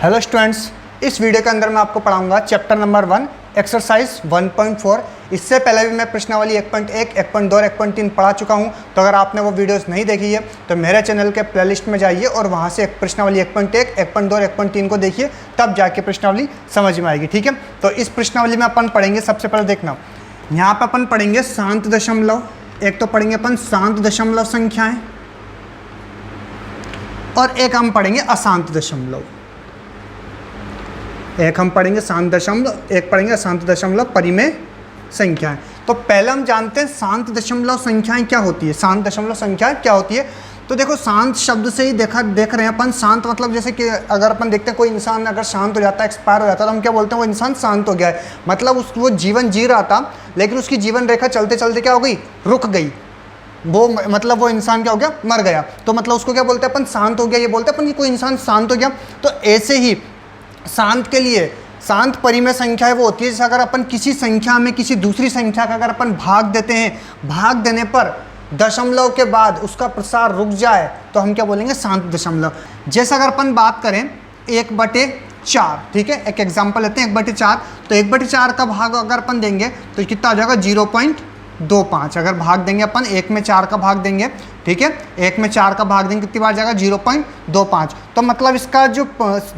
Hello students, इस video के अंदर मैं आपको पढ़ाऊंगा चैप्टर नंबर 1 एक्सरसाइज 1.4। इससे पहले भी मैं प्रश्नावली 1.1, 1.2 और 1.3 पढ़ा चुका हूं। तो अगर आपने वो वीडियोस नहीं देखी है तो मेरे चैनल के प्लेलिस्ट में जाइए और वहां से प्रश्नावली 1.1, 1.2 और 1.3 को देखिए, तब जाके प्रश्नावली समझ में आएगी। ठीक है, तो इस प्रश्नावली में अपन पढ़ेंगे, सबसे पहले देखना, यहाँ पर अपन पढ़ेंगे शांत दशमलव। एक तो पढ़ेंगे अपन शांत दशमलव संख्याएं और एक हम पढ़ेंगे अशांत दशमलव। एक हम पढ़ेंगे शांत दशमलव, एक पढ़ेंगे अशांत दशमलव परिमेय संख्याएं। तो पहले हम जानते हैं शांत दशमलव संख्याएं क्या होती है। शांत दशमलव संख्याएं क्या होती है, तो देखो शांत शब्द से ही देख रहे हैं अपन। शांत मतलब जैसे कि अगर अपन देखते हैं कोई इंसान अगर शांत हो जाता है, एक्सपायर हो जाता है, तो हम क्या बोलते हैं, वो इंसान शांत हो गया है। मतलब वो जीवन जी रहा था लेकिन उसकी जीवन रेखा चलते चलते क्या हो गई, रुक गई। वो मतलब वो इंसान क्या हो गया, मर गया। तो मतलब उसको क्या बोलते हैं अपन, शांत हो गया। ये बोलते हैं अपन कि कोई इंसान शांत हो गया। तो ऐसे ही शांत के लिए शांत परिमेय संख्या है वो होती है जैसे अगर अपन किसी संख्या में किसी दूसरी संख्या का अगर अपन भाग देते हैं, भाग देने पर दशमलव के बाद उसका प्रसार रुक जाए तो हम क्या बोलेंगे, शांत दशमलव। जैसे अगर अपन बात करें 1/4, ठीक है, एक एग्जांपल लेते हैं 1/4। तो 1/4 का भाग अगर अपन देंगे तो कितना हो जाएगा, 0.25। अगर भाग देंगे अपन 1 में 4 का भाग देंगे, ठीक है, 1 में 4 का भाग देंगे कितनी बार जाएगा, 0.25। तो मतलब इसका जो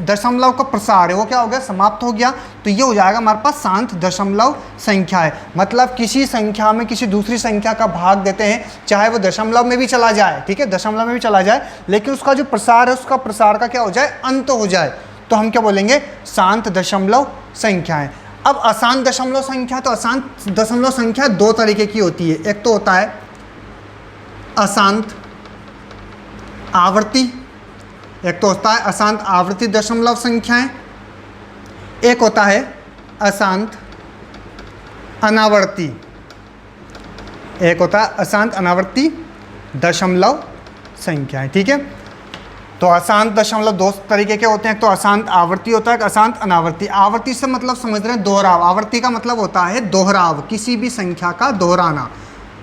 दशमलव का प्रसार है वो क्या हो गया, समाप्त हो गया। तो ये हो जाएगा हमारे पास शांत दशमलव संख्या है। मतलब किसी संख्या में किसी दूसरी संख्या का भाग देते हैं, चाहे वो दशमलव में भी चला जाए, ठीक है, दशमलव में भी चला जाए, लेकिन उसका जो प्रसार है उसका प्रसार का क्या हो जाए, अंत हो जाए, तो हम क्या बोलेंगे, शांत दशमलव संख्याएं। अब अशांत दशमलव संख्या, तो अशांत दशमलव संख्या दो तरीके की होती है। एक तो होता है अशांत आवर्ती, एक तो होता है अशांत आवर्ती दशमलव संख्याएं, एक होता है अशांत अनावर्ती, एक होता है अशांत अनावर्ती दशमलव संख्याएं। ठीक है, तो अशांत दशमलव दो तरीके के होते हैं, तो अशांत आवर्ती होता है, अशांत अनावर्ती। आवर्ती से मतलब समझ रहे हैं दोहराव, आवर्ती का मतलब होता है दोहराव, किसी भी संख्या का दोहराना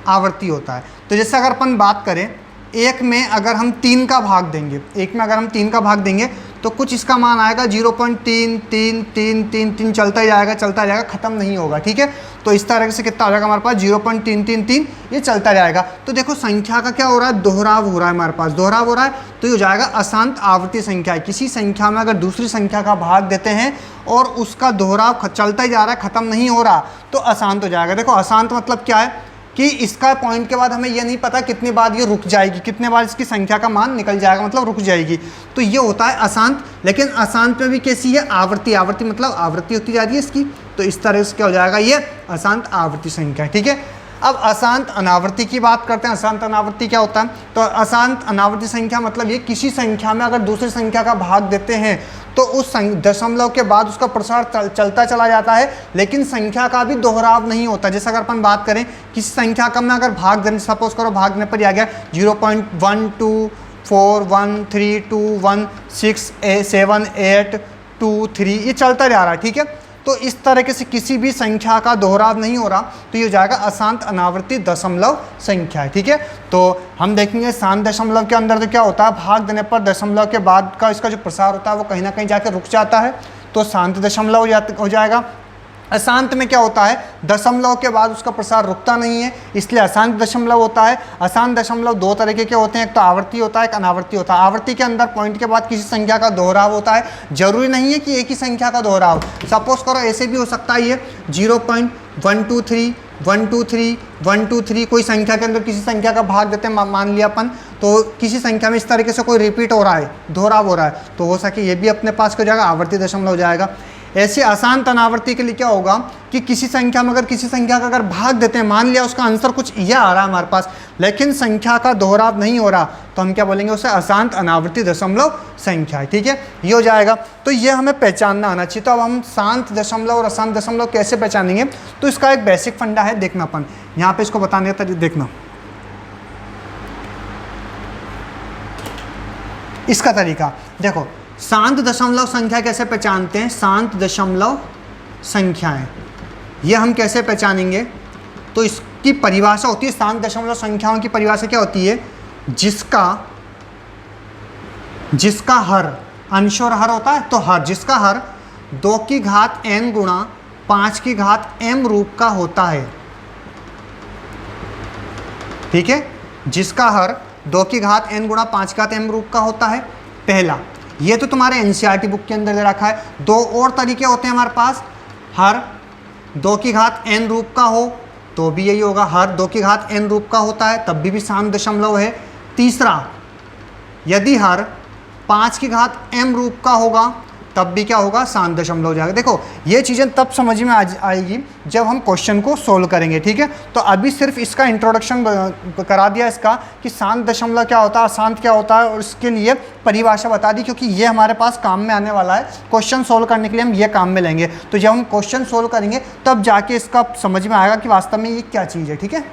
आवर्ती होता है। तो जैसे अगर अपन बात करें, एक में अगर हम 3 का भाग देंगे, एक में अगर हम 3 का भाग देंगे तो कुछ इसका मान आएगा 0.33333 चलता ही जाएगा, ख़त्म नहीं होगा। ठीक है, तो इस तरह से कितना हो जाएगा हमारे पास, 0.333, ये चलता जाएगा। तो देखो संख्या का क्या हो रहा है, दोहराव हो रहा है, हमारे पास दोहराव हो रहा है। तो ये हो जाएगा अशांत आवर्ती संख्या है। किसी संख्या में अगर दूसरी संख्या का भाग देते हैं और उसका दोहराव चलता ही जा रहा है, ख़त्म नहीं हो रहा, तो अशांत हो जाएगा। देखो अशांत मतलब क्या है कि इसका पॉइंट के बाद हमें यह नहीं पता कितनी बार ये रुक जाएगी, कितने बार इसकी संख्या का मान निकल जाएगा, मतलब रुक जाएगी। तो ये होता है अशांत। लेकिन अशांत में भी कैसी है, आवर्ती। आवर्ती मतलब आवृत्ति होती जा रही है इसकी, तो इस तरह से क्या हो जाएगा, ये अशांत आवर्ती संख्या है। ठीक है, अब अशांत अनावर्ती की बात करते हैं। अशांत अनावर्ती क्या होता है, तो अशांत अनावर्ती संख्या मतलब ये किसी संख्या में अगर दूसरी संख्या का भाग देते हैं तो उस दशमलव के बाद उसका प्रसार चलता चला जाता है, लेकिन संख्या का भी दोहराव नहीं होता। जैसे अगर अपन बात करें किसी संख्या का में अगर भाग देने, सपोज करो भाग देने पर आ गया 0.12413216782 ये चलता जा रहा है। ठीक है, तो इस तरीके से किसी भी संख्या का दोहराव नहीं हो रहा, तो ये हो जाएगा अशांत अनावर्ती दशमलव संख्या है। ठीक है, तो हम देखेंगे शांत दशमलव के अंदर तो क्या होता है, भाग देने पर दशमलव के बाद का इसका जो प्रसार होता है वो कहीं ना कहीं जाकर रुक जाता है, तो शांत दशमलव हो जाएगा। अशांत में क्या होता है, दशमलव के बाद उसका प्रसार रुकता नहीं है, इसलिए अशांत दशमलव होता है। अशांत दशमलव दो तरीके के होते हैं, एक तो आवर्ती होता है, एक अनावर्ती होता है। आवर्ती के अंदर पॉइंट के बाद किसी संख्या का दोहराव होता है। जरूरी नहीं है कि एक ही संख्या का दोहराव, सपोज करो ऐसे भी हो सकता है, ये 0.123 कोई संख्या के अंदर किसी संख्या का भाग देते हैं, मान लिया अपन, तो किसी संख्या में इस तरीके से कोई रिपीट हो रहा है, दोहराव हो रहा है, तो हो सके ये भी अपने पास हो जाएगा, आवर्ती दशमलव हो जाएगा। ऐसे अशांत अनावर्ती के लिए क्या होगा कि किसी संख्या में अगर किसी संख्या का अगर भाग देते हैं, मान लिया उसका आंसर कुछ यह आ रहा है हमारे पास, लेकिन संख्या का दोहराव नहीं हो रहा, तो हम क्या बोलेंगे, उसे अशांत अनावर्ती दशमलव संख्या है। ठीक है, ये हो जाएगा। तो ये हमें पहचानना आना चाहिए। तो अब हम शांत दशमलव और अशांत दशमलव कैसे पहचानेंगे, तो इसका एक बेसिक फंडा है, देखना अपन यहाँ पे इसको बताने का देखना इसका तरीका। देखो शांत दशमलव संख्या कैसे पहचानते हैं, शांत दशमलव संख्याएं ये हम कैसे पहचानेंगे, तो इसकी परिभाषा होती है, शांत दशमलव संख्याओं की परिभाषा क्या होती है, जिसका हर अंश और हर होता है, तो हर, जिसका हर 2 की घात n गुणा 5 की घात m रूप का होता है, ठीक है, जिसका हर 2 की घात n गुणा 5 की घात m रूप का होता है। पहला, ये तो तुम्हारे एनसीईआरटी बुक के अंदर दे रखा है। 2 और तरीके होते हैं हमारे पास, हर 2 की घात n रूप का हो तो भी यही होगा, हर 2 की घात n रूप का होता है तब भी शांत दशमलव है। तीसरा, यदि हर 5 की घात m रूप का होगा तब भी क्या होगा, शांत दशमलव हो जाएगा। देखो ये चीज़ें तब समझ में आएगी जब हम क्वेश्चन को सोल्व करेंगे, ठीक है। तो अभी सिर्फ इसका इंट्रोडक्शन करा दिया इसका कि शांत दशमलव क्या होता है, अशांत क्या होता है, और इसके लिए परिभाषा बता दी, क्योंकि ये हमारे पास काम में आने वाला है। क्वेश्चन सोल्व करने के लिए हम ये काम में लेंगे, तो जब हम क्वेश्चन सोल्व करेंगे तब जाके इसका समझ में आएगा कि वास्तव में ये क्या चीज़ है, ठीक है।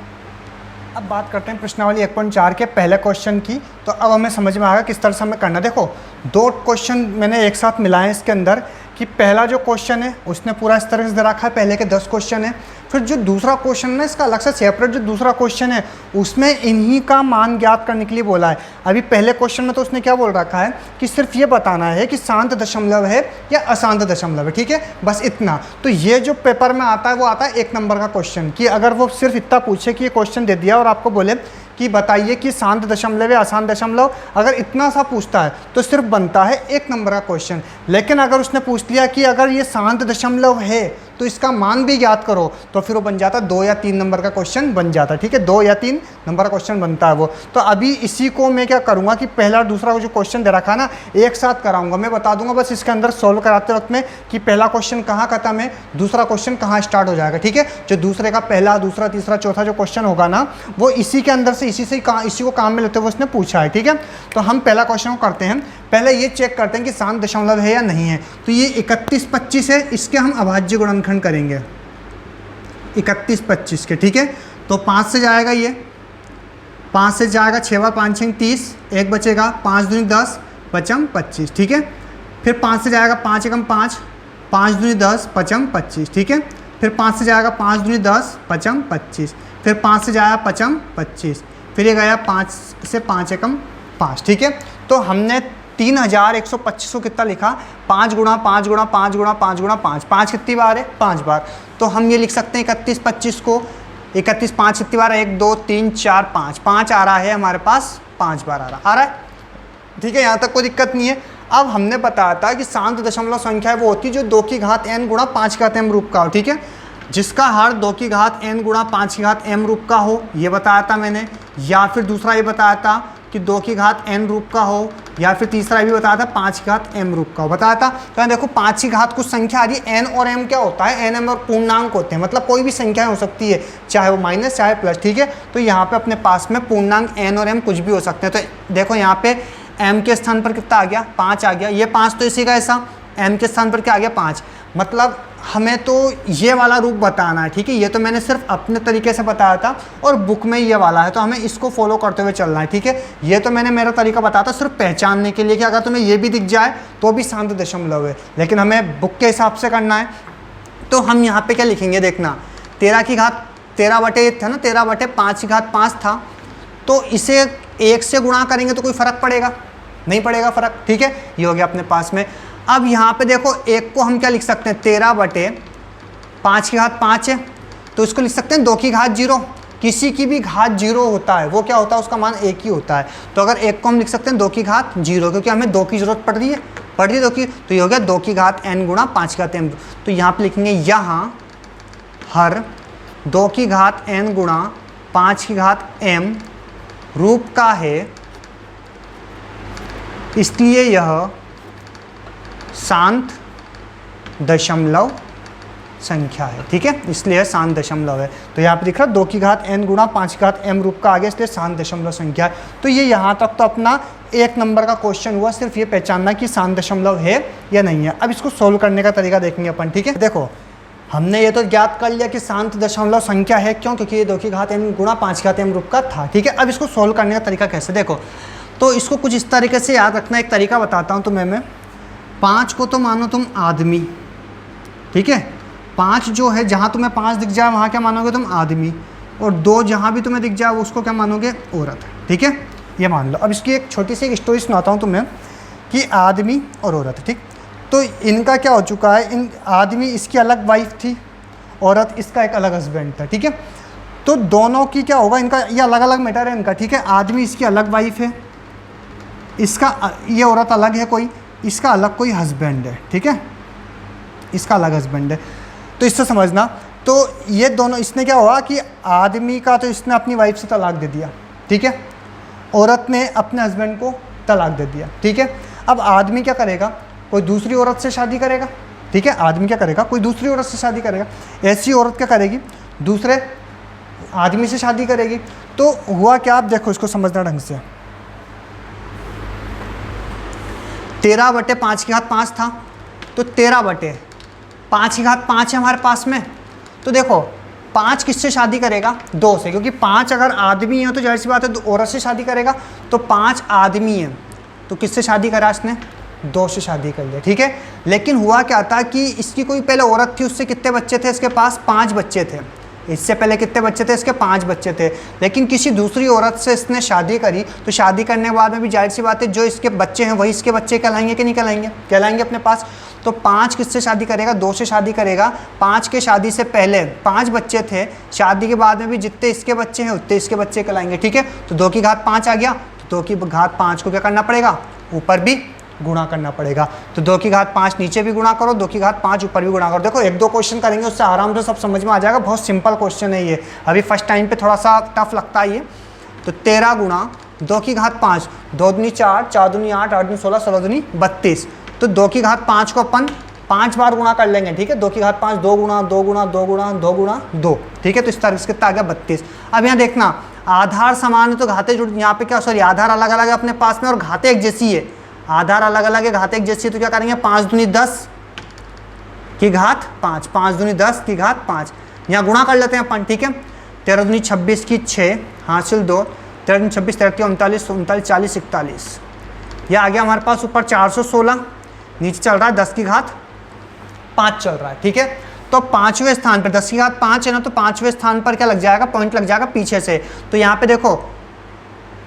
अब बात करते हैं प्रश्नावली 1.4 के पहले क्वेश्चन की। तो अब हमें समझ में आएगा किस तरह से हमें करना। देखो 2 क्वेश्चन मैंने एक साथ मिलाए हैं इसके अंदर, कि पहला जो क्वेश्चन है उसने पूरा इस तरह से दे रखा है, पहले के 10 क्वेश्चन है। फिर जो दूसरा क्वेश्चन है इसका अलग से सेपरेट जो दूसरा क्वेश्चन है उसमें इन्हीं का मान ज्ञात करने के लिए बोला है। अभी पहले क्वेश्चन में तो उसने क्या बोल रखा है कि सिर्फ ये बताना है कि शांत दशमलव है या अशांत दशमलव है, ठीक है, बस इतना। तो ये जो पेपर में आता है वो आता है 1 नंबर का क्वेश्चन, कि अगर वो सिर्फ इतना पूछे कि ये क्वेश्चन दे दिया और आपको बोले कि बताइए कि शांत दशमलव या अशांत दशमलव, अगर इतना सा पूछता है तो सिर्फ बनता है 1 नंबर का क्वेश्चन। लेकिन अगर उसने पूछ लिया कि अगर ये शांत दशमलव है तो इसका मान भी ज्ञात करो, तो फिर वो बन जाता 2 या 3 नंबर का क्वेश्चन बन जाता है, ठीक है, 2 या 3 नंबर का क्वेश्चन बनता है वो। तो अभी इसी को मैं क्या करूँगा कि पहला और दूसरा जो क्वेश्चन दे रखा है ना एक साथ कराऊंगा, मैं बता दूंगा बस इसके अंदर सोल्व कराते वक्त में कि पहला क्वेश्चन कहाँ खत्म है, दूसरा क्वेश्चन कहाँ स्टार्ट हो जाएगा, ठीक है। जो दूसरे का पहला, दूसरा, तीसरा, चौथा जो क्वेश्चन होगा ना वो इसी के अंदर से इसी को काम में लेते हुए उसने पूछा है, ठीक है। तो हम पहला क्वेश्चन को करते हैं, पहले ये चेक करते हैं कि शांत दशमलव है या नहीं है। तो ये 31, 25 है, इसके हम अभाज्य गुणनखंड करेंगे 31, 25 के, ठीक है। तो 5 से जाएगा, ये 5 से जाएगा, 6 बार 5 6 30, 1 बचेगा, 5 दूनी 10, पचम 25, ठीक है। फिर 5 से जाएगा, 5 एकम 5, 5 दूनी 10, पचम 25, ठीक है। फिर 5 से जाएगा, 5 दूनी 10, पचम 25, फिर 5 से जाएगा पचम 25, फिर ये गया 5 से 5 एकम 5, ठीक है। तो हमने 3125 को कितना लिखा, 5 गुणा 5 गुणा 5 गुणा 5 गुणा 5, 5 कितनी बार है, 5 बार। तो हम ये लिख सकते हैं 31, 25 को, 31, 5 कितनी बार है, 1 2 3 4 5, 5 आ रहा है हमारे पास, 5 बार आ रहा है, ठीक है। यहाँ तक कोई दिक्कत नहीं है। अब हमने बताया था कि शांत दशमलव संख्या है वो होती है जो 2 की घात n गुणा 5 की घात m रूप का हो, ठीक है, जिसका हर 2 की घात n गुणा 5 की घात m रूप का हो, ये बताया था मैंने। या फिर दूसरा ये बताया था कि 2 की घात n रूप का हो, या फिर तीसरा भी बताया था 5 की घात m रूप का हो, बताया था। तो देखो 5 की घात कुछ संख्या आ रही है, n और m क्या होता है, n m और पूर्णांक होते हैं, मतलब कोई भी संख्या हो सकती है, चाहे वो माइनस चाहे प्लस, ठीक है। तो यहाँ पे अपने पास में पूर्णांक n और m कुछ भी हो सकते हैं। तो देखो यहाँ पे m के स्थान पर कितना आ गया, 5 आ गया, ये 5 तो इसी का ऐसा, m के स्थान पर क्या आ गया, 5। मतलब हमें तो ये वाला रूप बताना है, ठीक है। ये तो मैंने सिर्फ अपने तरीके से बताया था और बुक में ये वाला है, तो हमें इसको फॉलो करते हुए चलना है, ठीक है। ये तो मैंने मेरा तरीका बताया था सिर्फ पहचानने के लिए कि अगर तुम्हें ये भी दिख जाए तो भी शांत दशमलव है, लेकिन हमें बुक के हिसाब से करना है। तो हम यहाँ पे क्या लिखेंगे, देखना 13 की घात 13/8 था ना, 13/5 की घात 5 था, तो इसे 1 से गुणा करेंगे तो कोई फ़र्क पड़ेगा, नहीं पड़ेगा फ़र्क, ठीक है। ये हो गया अपने पास में। अब यहाँ पे देखो 1 को हम क्या लिख सकते हैं, 13/5 की घात 5 है, तो इसको लिख सकते हैं 2 की घात 0। किसी की भी घात 0 होता है वो क्या होता है, उसका मान 1 ही होता है। तो अगर 1 को हम लिख सकते हैं 2 की घात 0, क्योंकि हमें 2 की जरूरत पड़ रही है 2 की, तो ये हो गया 2 की घात n गुणा 5 की घात m। तो यहाँ पे लिखेंगे यहाँ हर 2 की घात n गुणा 5 की घात m रूप का है, इसलिए यह शांत दशमलव संख्या है, ठीक है, इसलिए शांत दशमलव है। तो यहाँ पे दिख रहा है 2 की घात n गुणा 5 की घात m रूप का आ गया, इसलिए शांत दशमलव संख्या है। तो ये यहाँ तक तो अपना 1 नंबर का क्वेश्चन हुआ, सिर्फ ये पहचानना कि शांत दशमलव है या नहीं है। अब इसको सोल्व करने का तरीका देखेंगे अपन, ठीक है। देखो हमने ये तो ज्ञात कर लिया कि शांत दशमलव संख्या है, क्यों, क्योंकि ये 2 की घात n गुणा 5 की घात m रूप का था, ठीक है। अब इसको सोल्व करने का तरीका कैसे, देखो तो इसको कुछ इस तरीके से याद रखना। एक तरीका बताता हूँ तुम्हें मैं। 5 को तो मानो तुम आदमी, ठीक है, 5 जो है जहाँ तुम्हें 5 दिख जाए वहाँ क्या मानोगे तुम, आदमी, और 2 जहाँ भी तुम्हें दिख जाए उसको क्या मानोगे, औरत, ठीक है, ये मान लो। अब इसकी एक छोटी सी एक स्टोरी सुनाता हूँ तुम्हें कि आदमी और औरत, ठीक। तो इनका क्या हो चुका है, इन आदमी इसकी अलग वाइफ थी, औरत इसका एक अलग हस्बैंड था, ठीक है। तो दोनों की क्या होगा, इनका ये अलग अलग मैटर है इनका, ठीक है। आदमी इसकी अलग वाइफ है, इसका ये औरत अलग है कोई, इसका अलग कोई हस्बैंड है, ठीक है, इसका अलग हस्बैंड है। तो इससे समझना, तो ये दोनों, इसने क्या हुआ कि आदमी का तो इसने अपनी वाइफ से तलाक दे दिया, ठीक है, औरत ने अपने हस्बैंड को तलाक दे दिया, ठीक है। अब आदमी क्या करेगा, कोई दूसरी औरत से शादी करेगा, ठीक है। आदमी क्या करेगा, कोई दूसरी औरत से शादी करेगा। ऐसी औरत क्या करेगी, दूसरे आदमी से शादी करेगी। तो हुआ क्या, आप देखो इसको समझना ढंग से। 13/5 था, तो 13/5 है हमारे पास में। तो देखो 5 किससे शादी करेगा, 2 से, क्योंकि 5 अगर आदमी है तो जाहिर सी बात है औरत से शादी करेगा। तो 5 आदमी है तो किससे शादी करा इसने, 2 से शादी कर लिया, ठीक है। लेकिन हुआ क्या था कि इसकी कोई पहले औरत थी, उससे कितने बच्चे थे इसके पास, 5 बच्चे थे। इससे पहले कितने बच्चे थे इसके, 5 बच्चे थे। लेकिन किसी दूसरी औरत से इसने शादी करी, तो शादी करने के बाद में भी जाहिर सी बात है जो इसके बच्चे हैं वही इसके बच्चे कहलाएंगे कि नहीं कहलाएंगे, कहलाएंगे अपने पास। तो 5 किससे शादी करेगा, 2 से शादी करेगा। 5 के शादी से पहले 5 बच्चे थे, शादी के बाद में भी जितने इसके बच्चे हैं उतने इसके बच्चे कहलाएंगे, ठीक है। तो 2 की घात 5 आ गया, तो 2 की घात 5 को क्या करना पड़ेगा, ऊपर भी गुणा करना पड़ेगा। तो 2 की घात 5 नीचे भी गुणा करो, 2 की घात 5 ऊपर भी गुणा करो। देखो 1-2 क्वेश्चन करेंगे, उससे आराम से सब समझ में आ जाएगा। बहुत सिंपल क्वेश्चन है ये, अभी फर्स्ट टाइम पे थोड़ा सा टफ लगता है ये। तो 13 गुणा 2 की घात 5, 2 दूनी 4, 4 दूनी 8, 8 दूनी 16, 16 दूनी 32। तो 2 की घात 5 को अपन 5 बार गुणा कर लेंगे, ठीक है। 2 की घात 5 2 गुणा 2 गुणा 2 गुणा 2 गुणा 2, ठीक है। तो इस तरह से कितना आ गया, 32। अब यहाँ देखना, आधार समान है तो घातें जुड़, यहाँ पे क्या, सॉरी, आधार अलग अलग है अपने पास में और घातें एक जैसी है। आधार अलग अलग है, घात एक जैसी है, तो क्या करेंगे, 5 दूनी 10 की घात 5, 5 दूनी 10 की घात 5, यहाँ गुणा कर लेते हैं अपन, ठीक है। 13 दूनी 26 की 6 हासिल 2, 13 दूनी 26, 13 39, 39, 40, 41। यह आ गया हमारे पास ऊपर 416, नीचे चल रहा है 10 की घात 5 चल रहा है, ठीक है। तो 5वें स्थान पर 10 की घात 5 है ना, तो 5वें स्थान पर क्या लग जाएगा, पॉइंट लग जाएगा पीछे से। तो यहाँ पे देखो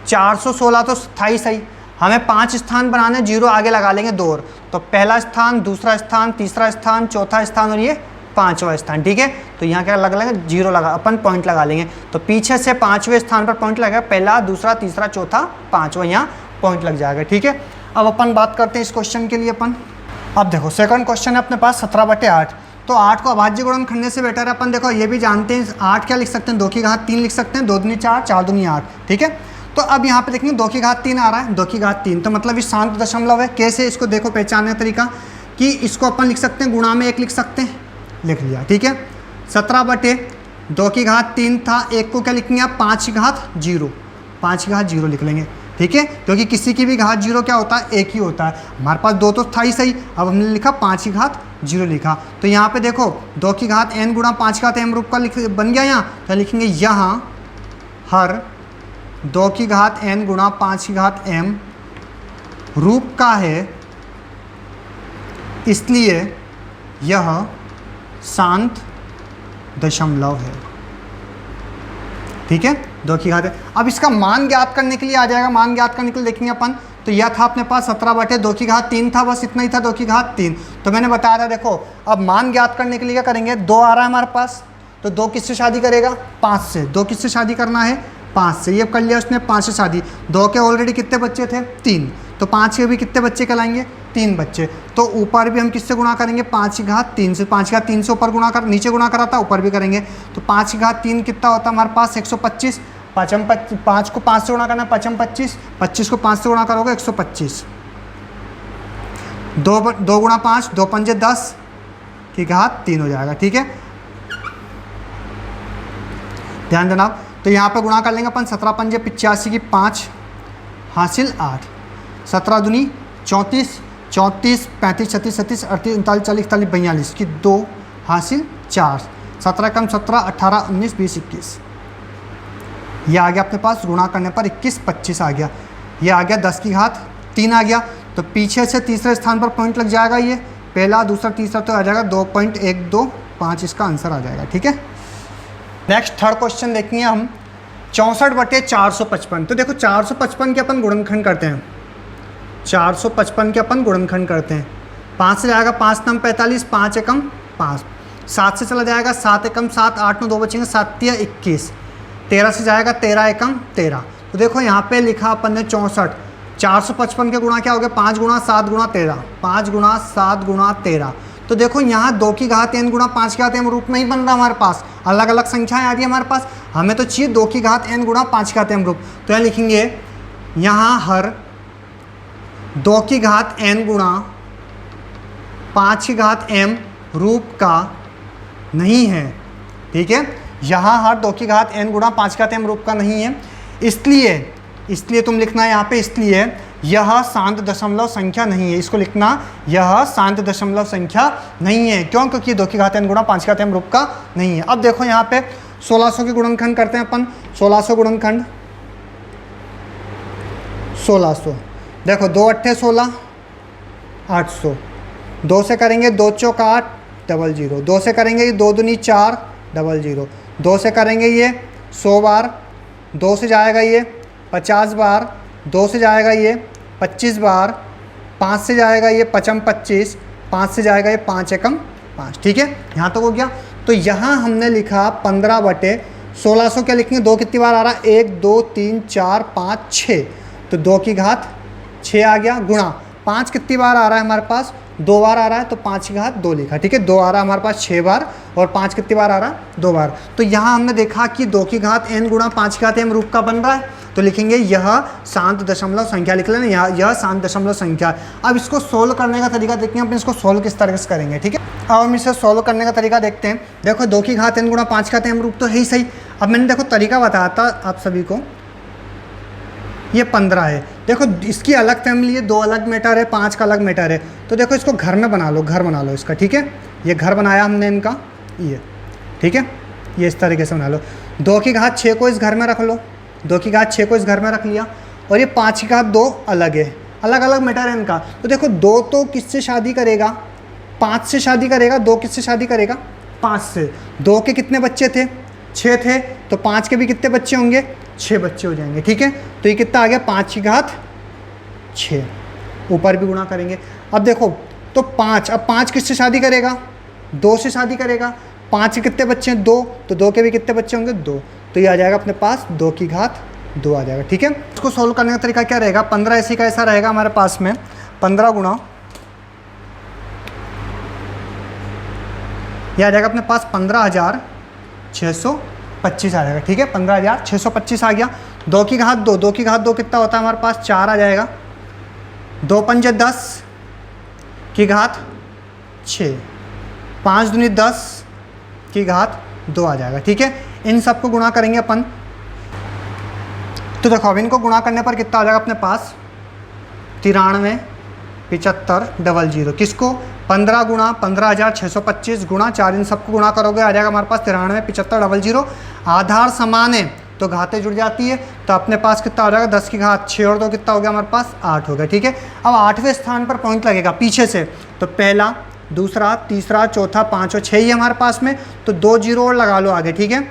416 तो था ही सही, हमें 5 स्थान बनाने, 0 आगे लगा लेंगे 2 और। तो पहला स्थान, दूसरा स्थान, तीसरा स्थान, चौथा स्थान और ये 5वां स्थान, ठीक है। तो यहाँ क्या लगा लेंगे, 0 लगा, अपन पॉइंट लगा लेंगे। तो पीछे से 5वें स्थान पर पॉइंट लगेगा, पहला, दूसरा, तीसरा, चौथा, 5वां, यहाँ पॉइंट लग जाएगा, ठीक है। अब अपन बात करते हैं इस क्वेश्चन के लिए अपन। अब देखो सेकंड क्वेश्चन है अपने पास 17/8। तो 8 को अभाज्य गुणन करने से बेटर है अपन, देखो ये भी जानते हैं 8 क्या लिख सकते हैं, 2 की घात 3 लिख सकते हैं, 2 दूनी 4, 4 दूनी 8, ठीक है। तो अब यहाँ पे देखेंगे 2 की घात 3 आ रहा है, 2 की घात 3, तो मतलब ये शांत दशमलव है। कैसे इसको देखो पहचानने का तरीका, कि इसको अपन लिख सकते हैं गुणा में 1 लिख सकते हैं, लिख लिया, ठीक है। 17/2 की घात 3 था, 1 को क्या लिखेंगे आप, 5 की घात 0, 5 की घात 0 लिख लेंगे, ठीक है। क्योंकि किसी की भी घात 0 क्या होता है, 1 ही होता है। हमारे पास 2 तो था ही सही, अब हमने लिखा 5 की घात 0 लिखा। तो यहाँ पे देखो 2 की घात n गुणा 5 की घात m रूप का बन गया। यहाँ तो लिखेंगे यहाँ हर 2 की घात n गुणा 5 की घात m रूप का है, इसलिए यह शांत दशमलव है, ठीक है। 2 की घात है। अब इसका मान ज्ञात करने के लिए आ जाएगा, मान ज्ञात करने के लिए देखेंगे अपन। तो यह था अपने पास 17/2 की घात 3 था, बस इतना ही था, 2 की घात 3। तो मैंने बताया था, देखो अब मान ज्ञात करने के लिए क्या करेंगे, 2 आ रहा है हमारे पास, तो 2 किससे शादी करेगा, 5 से। 2 किससे शादी करना है, 5 से। ये कर लिया उसने 5 से शादी। 2 के ऑलरेडी कितने बच्चे थे, 3, तो 5 के भी कितने बच्चे कहलाएंगे, 3 बच्चे। तो ऊपर भी हम किससे गुणा करेंगे, 5 की घात 3 से। 5 की घात 3 से ऊपर गुणा कर, नीचे गुणा करा था, ऊपर भी करेंगे। तो 5 की घात 3 कितना होता है हमारे पास, 125। 5 को 5 से गुणा करना, 5 25, 25 को 5 से गुणा करोगे 125। 2 गुणा 5, 2 पंजे 10 की घात 3 हो जाएगा, ठीक है। ध्यान देना। तो यहाँ पे गुणा कर लेंगे अपन, 17 पंजे 85 की 5 हासिल 8, 17 दूनी 34, 34, 35, 36, 37, 38, 39, 40, 41, 42 की 2 हासिल 4, 17 कम 17, 18, 19, 20, 21। ये आ गया अपने पास, गुणा करने पर 21, 25 आ गया। ये आ गया 10 की घात 3 आ गया। तो पीछे से तीसरे स्थान पर पॉइंट लग जाएगा, ये पहला, दूसरा, तीसरा, तो आ जाएगा 2.125, इसका आंसर आ जाएगा, ठीक है। नेक्स्ट थर्ड क्वेश्चन देखेंगे हम 64/455। तो देखो 455 के अपन गुणनखंड करते हैं, 455 के अपन गुणनखंड करते हैं। 5 से जाएगा 5 नम 45, 5 एकम 5। 7 से चला जाएगा 7 एकम 7, 8 9 2 बचेंगे, 7 तिया 21। 13 से जाएगा 13 एकम 13। तो देखो यहाँ पे लिखा अपन ने 64। 455 के गुणा क्या हो गया, 5 गुणा 7 गुणा 13, 5 गुणा 7 गुणा 13। तो देखो यहाँ 2 की घात n गुणा 5 की घात m रूप में ही बन रहा हमारे पास, अलग अलग संख्याएं आ रही है हमारे पास। हमें तो चाहिए 2 की घात n गुणा 5 की घात m रूप। तो यहाँ लिखेंगे यहाँ हर 2 की घात n गुणा 5 की घात m रूप का नहीं है। ठीक है, यहाँ हर 2 की घात n गुणा 5 की घात m रूप का नहीं है। इसलिए तुम लिखना है यहाँ पे, इसलिए यह शांत दशमलव संख्या नहीं है। इसको लिखना, यह शांत दशमलव संख्या नहीं है। क्यों? क्योंकि 2 की घात n गुणा 5 की घात m रूप का नहीं है। अब देखो यहाँ पे 1600 के गुणनखंड करते हैं अपन। 1600 गुणनखंड 1600, देखो 2 अट्ठे 16, 800। 2 से करेंगे 2 चौक 8, 00। 2 से करेंगे ये 2 दूनी 4, 00। 2 से करेंगे ये 100 बार, 2 से जाएगा ये 50 बार, 2 से जाएगा ये 25 बार, 5 से जाएगा ये 5 25, 5 से जाएगा ये 5 एकम 5। ठीक है, यहाँ तक हो गया। तो यहाँ हमने लिखा 15/1600। क्या लिखेंगे, 2 कितनी बार आ रहा है, 1 2 3 4 5 6, तो 2 की घात 6 आ गया, गुणा 5 कितनी बार आ रहा है हमारे पास, 2 बार आ रहा है, तो 5 की घात 2 लिखा। ठीक है, 2 आ रहा है हमारे पास 6 बार, और 5 कितनी बार आ रहा है, 2 बार। तो यहाँ हमने देखा कि 2 की घात n गुणा 5 की घात m रूप का बन रहा है। तो लिखेंगे यह शांत दशमलव संख्या, लिख लेना यह शांत दशमलव संख्या। अब इसको सोल्व करने का तरीका देखेंगे अपन, इसको सोल्व किस तरह से करेंगे। ठीक है, अब हम इसे सोल्व करने का तरीका देखते हैं। देखो 2 की घात n गुणा 5 की घात m रूप तो है ही सही। अब मैंने देखो तरीका बताया था आप सभी को, ये 15 है। देखो इसकी अलग फैमिली है, 2 अलग मैटर है, 5 का अलग मैटर है। तो देखो इसको घर में बना लो, घर बना लो इसका। ठीक है, ये घर बनाया हमने इनका, ये ठीक है, ये इस तरीके से बना लो। 2 की घात 6 को इस घर में रख लो, 2 की घात 6 को इस घर में रख लिया, और ये 5 की घात 2 अलग है, अलग अलग मैटर है इनका। तो देखो 2 तो किससे शादी करेगा, 5 से शादी करेगा। 2 किससे शादी करेगा, 5 से। 2 के कितने बच्चे थे, 6 थे, तो 5 के भी कितने बच्चे होंगे, 6 बच्चे हो जाएंगे। ठीक है, तो ये कितना आ गया, 5 की घात 6। ऊपर भी गुणा करेंगे। अब देखो तो 5, अब 5 किससे शादी करेगा, 2 से शादी करेगा। 5 के कितने बच्चे हैं, 2, तो 2 के भी कितने बच्चे होंगे, 2। तो ये आ जाएगा अपने पास 2 की घात 2 आ जाएगा। ठीक है, इसको सोल्व करने का तरीका क्या रहेगा, 15 ऐसी का ऐसा रहेगा हमारे पास में, 15 गुणा, यह आ जाएगा अपने पास 15,625 आ जाएगा। ठीक है, 15,625 आ गया। 2 की घात 2, 2 की घात 2 कितना होता है हमारे पास, 4 आ जाएगा। 2 पंजे 10 की घात 6, 5 दूनी 10 की घात 2 आ जाएगा। ठीक है, इन सबको गुणा करेंगे अपन। तो देखो अब इनको गुणा करने पर कितना आ जाएगा अपने पास, 93,75,00। किसको, 15 गुणा 15,625 गुणा 4, इन सबको गुणा करोगे आ जाएगा हमारे पास 93,75,00। आधार समान है तो घातें जुड़ जाती है, तो अपने पास कितना हो जाएगा, 10 की घात 6 और 2 कितना हो गया हमारे पास, 8 हो गया। ठीक है, अब 8वें स्थान पर पॉइंट लगेगा पीछे से, तो पहला, दूसरा, तीसरा, चौथा, 5 और 6 ही हमारे पास में, तो 2 जीरो और लगा लो आगे। ठीक है,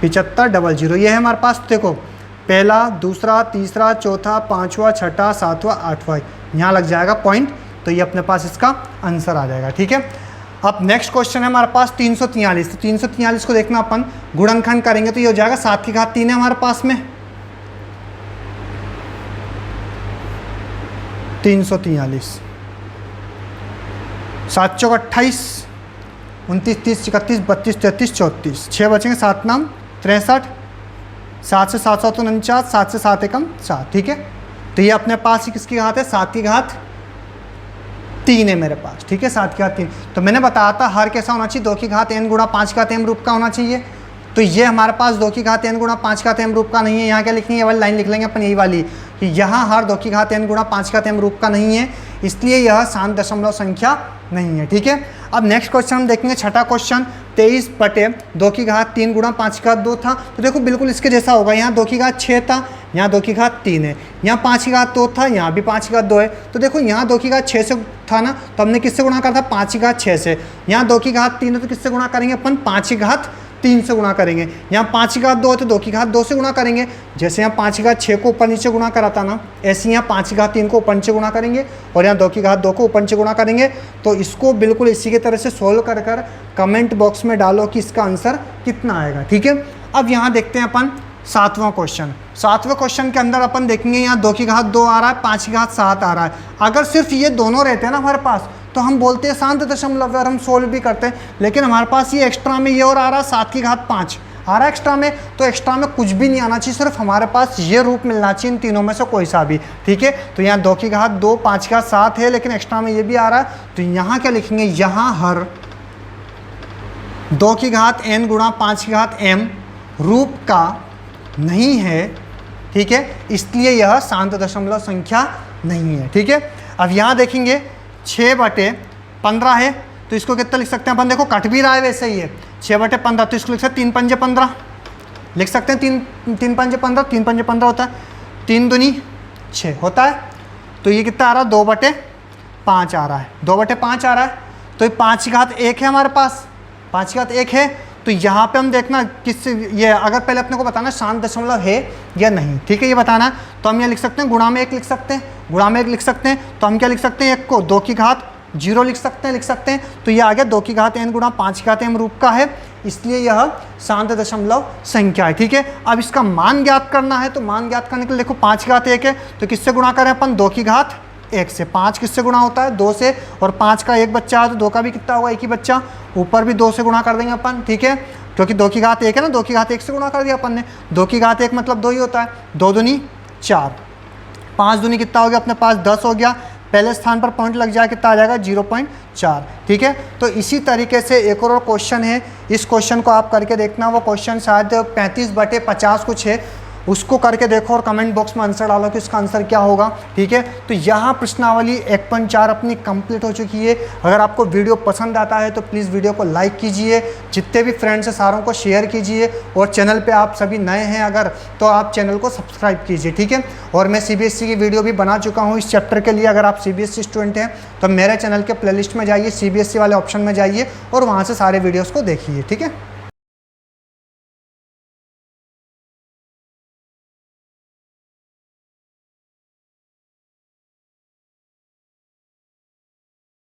75,00 ये है हमारे पास। देखो पहला, दूसरा, तीसरा, चौथा, 5वां, 6वां, 7वां, 8वां, यहाँ लग जाएगा पॉइंट। तो ये अपने पास इसका आंसर आ जाएगा। ठीक है, अब नेक्स्ट क्वेश्चन है हमारे पास 343। तो 343 को देखना अपन, गुणनखंड करेंगे तो ये हो जाएगा 7 की घात 3 है हमारे पास में, 343, 7 चौक 28, 29, 30, 31, 32, 33, 34, 6 बचेंगे, 7 नाम 63, 7 से 7 7 49, 7 से 7 एकम 7। ठीक है, तो ये अपने पास ही किसकी घात है, 7 की घात 3 है मेरे पास। ठीक है, 7 की घात 3। तो मैंने बताया था हर कैसा होना चाहिए, 2 की घात n गुणा 5 की घात m रूप का होना चाहिए। तो ये हमारे पास 2 की घात n गुणा 5 की घात m रूप का नहीं है। यहाँ क्या लिखेंगे, ये वाली लाइन लिख लेंगे अपन, यही वाली, कि यहाँ हर 2 की घात n गुणा 5 की घात m रूप का नहीं है, इसलिए यह शांत दशमलव संख्या नहीं है। ठीक है, अब नेक्स्ट क्वेश्चन हम देखेंगे, छठा क्वेश्चन, 23/2 की घात 3 गुणा 5 की घात 2 था। तो देखो बिल्कुल इसके जैसा होगा, यहाँ 2 की घात 6 था, यहाँ 2 की घात 3 है, यहाँ 5 की घात 2 था, यहाँ भी 5 की घात 2 है। तो देखो यहाँ 2 की घात 6 से था ना, तो हमने किससे गुणा करा था, 5 की घात 6 से। यहाँ 2 की घात 3 है, तो किससे गुणा करेंगे अपन, 5 की घात 3 से गुणा करेंगे। यहाँ 5 की घात 2 है तो 2 की घात 2 से गुणा करेंगे। जैसे यहाँ 5 की घात 6 को ऊपर नीचे गुणा करा था ना, ऐसे यहाँ 5 की घात 3 को ऊपर नीचे गुणा करेंगे और यहाँ 2 की घात 2 को ऊपर नीचे गुणा करेंगे। तो इसको बिल्कुल इसी के तरह से सोल्व कर कर कमेंट बॉक्स में डालो कि इसका आंसर कितना आएगा। ठीक है, अब यहाँ देखते हैं अपन 7वां क्वेश्चन। 7वें क्वेश्चन के अंदर अपन देखेंगे यहाँ 2 की घात 2 आ रहा है, 5 की घात 7 आ रहा है। अगर सिर्फ ये दोनों रहते हैं ना हमारे पास तो हम बोलते हैं शांत दशमलव और हम सोल्व भी करते हैं, लेकिन हमारे पास ये एक्स्ट्रा में ये और आ रहा है 7 की घात 5 आ रहा है एक्स्ट्रा में, तो एक्स्ट्रा में कुछ भी नहीं आना चाहिए, सिर्फ हमारे पास ये रूप मिलना चाहिए इन तीनों में से कोई सा भी। ठीक है, तो यहाँ 2 की घात 2, 5 की घात 7 है, लेकिन एक्स्ट्रा में ये भी आ रहा है, तो यहाँ क्या लिखेंगे, यहाँ हर 2 की घात n गुणा 5 की घात m रूप का नहीं है। ठीक है, इसलिए यह शांत दशमलव संख्या नहीं है। ठीक है, अब यहाँ देखेंगे 6/15 है, तो इसको कितना लिख सकते हैं अपन, देखो कट भी रहा है वैसे ही है 6/15, तो इसको लिख सकते हैं 3 पंजे 15 लिख सकते हैं, 3 पंजे 15, 3 पंजे 15 होता है, 3 दूनी 6 होता है, तो ये कितना आ रहा है 2/5 आ रहा है, 2/5 आ रहा है, तो ये 5 की घात 1 है हमारे पास, 5 की घात 1 है, तो यहाँ पे हम देखना किस ये अगर पहले अपने को बताना शांत दशमलव है या नहीं। ठीक है, ये बताना है, तो हम यहाँ लिख सकते हैं गुणा में 1 लिख सकते हैं, गुणा में 1 लिख सकते हैं, तो हम क्या लिख सकते हैं, 1 को 2 की घात 0 लिख सकते हैं, तो ये आ गया 2 की घात n गुणा 5 की घात m रूप का है, इसलिए यह शांत दशमलव संख्या है। ठीक है, अब इसका मान ज्ञात करना है, तो मान ज्ञात करने के लिए देखो 5 की घात 1 है, तो किससे गुणा करें अपन, 2 की घात 1 से। 5 किससे गुणा होता है, 2 से, और 5 का 1 बच्चा है तो 2 का भी कितना होगा, 1 ही बच्चा, ऊपर भी 2 से गुणा कर देंगे अपन। ठीक है, क्योंकि 2 की घात 1 है ना, 2 की घात 1 से गुणा कर दिया अपन ने, 2 की घात 1 मतलब 2 ही होता है, 2 दूनी 4, 5 दूनी कितना हो गया अपने पास 10 हो गया, पहले स्थान पर पॉइंट लग जाए कितना आ जाएगा 0.4। ठीक है, तो इसी तरीके से एक और क्वेश्चन है, इस क्वेश्चन को आप करके देखना, वो क्वेश्चन शायद 35/50 कुछ है, उसको करके देखो और कमेंट बॉक्स में आंसर डालो कि इसका आंसर क्या होगा। ठीक है, तो यहाँ प्रश्नावली 1.4 अपनी कंप्लीट हो चुकी है। अगर आपको वीडियो पसंद आता है तो प्लीज़ वीडियो को लाइक कीजिए, जितने भी फ्रेंड्स हैं सारों को शेयर कीजिए, और चैनल पे आप सभी नए हैं अगर तो आप चैनल को सब्सक्राइब कीजिए। ठीक है, और मैं CBSE की वीडियो भी बना चुका हूँ इस चैप्टर के लिए, अगर आप CBSE स्टूडेंट हैं तो मेरे चैनल के प्लेलिस्ट में जाइए, CBSE वाले ऑप्शन में जाइए और वहाँ से सारे वीडियोज़ को देखिए। ठीक है।